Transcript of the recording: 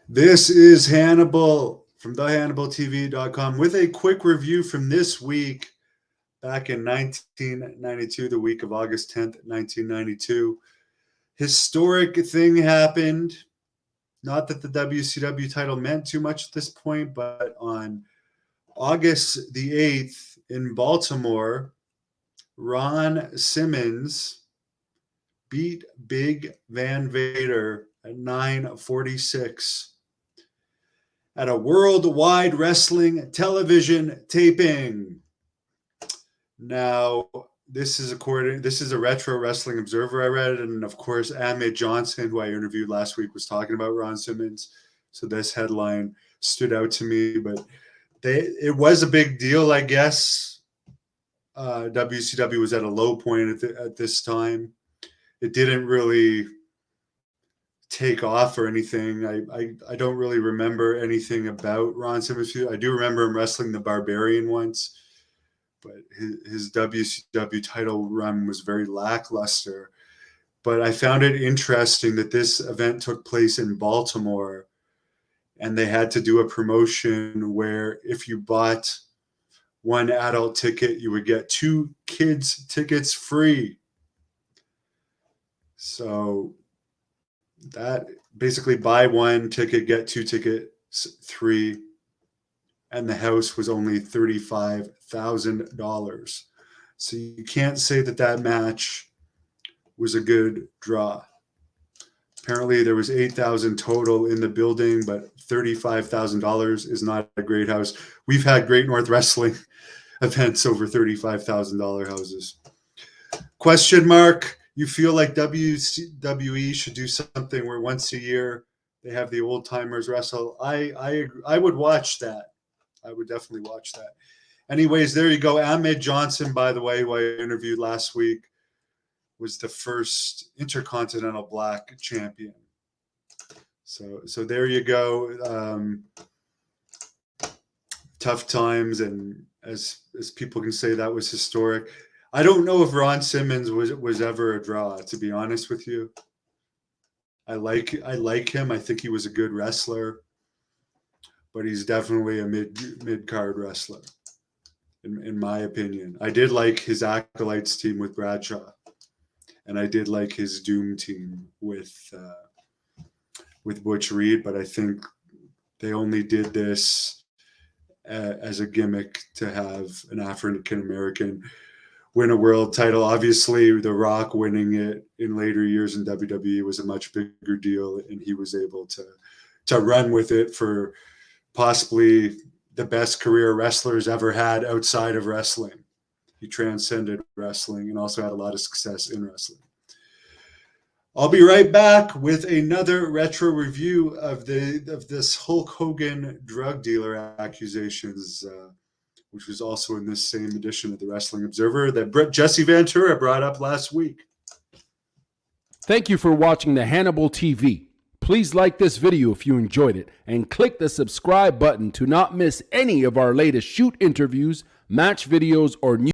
This is Hannibal from thehannibaltv.com with a quick review from this week back in 1992, the week of August 10th, 1992. Historic thing happened. Not that the WCW title meant too much at this point, but on August the 8th in Baltimore, Ron Simmons beat Big Van Vader at 9:46 at a worldwide wrestling television taping. Now, this is a Retro Wrestling Observer I read, and of course, Ahmed Johnson, who I interviewed last week, was talking about Ron Simmons. So this headline stood out to me, but it was a big deal, I guess. WCW was at a low point at this time. It didn't really take off or anything. I don't really remember anything about Ron Simmons. I do remember him wrestling the Barbarian once, but his WCW title run was very lackluster. But I found it interesting that this event took place in Baltimore, and they had to do a promotion where if you bought one adult ticket, you would get 2 kids' tickets free. So that basically buy 1 ticket, get 2 tickets free, and the house was only $35,000. So you can't say that match was a good draw. Apparently there was 8,000 total in the building, but $35,000 is not a great house. We've had Great North Wrestling events over $35,000 houses. Question mark. You feel like WWE should do something where once a year they have the old timers wrestle? I would watch that. I would definitely watch that. Anyways, there you go. Ahmed Johnson, by the way, who I interviewed last week, was the first Intercontinental Black champion. So there you go. Tough times, and as people can say, that was historic. I don't know if Ron Simmons was ever a draw, to be honest with you. I like him. I think he was a good wrestler, but he's definitely a mid card wrestler, in my opinion. I did like his Acolytes team with Bradshaw, and I did like his Doom team with Butch Reed, but I think they only did this as a gimmick to have an African American win a world title. Obviously, The Rock winning it in later years in WWE was a much bigger deal, and he was able to run with it for possibly the best career wrestlers ever had outside of wrestling. He transcended wrestling and also had a lot of success in wrestling. I'll be right back with another retro review of this Hulk Hogan drug dealer accusations, which was also in this same edition of the Wrestling Observer that Jesse Ventura brought up last week. Thank you for watching the Hannibal TV. Please like this video if you enjoyed it, and click the subscribe button to not miss any of our latest shoot interviews, match videos, or news.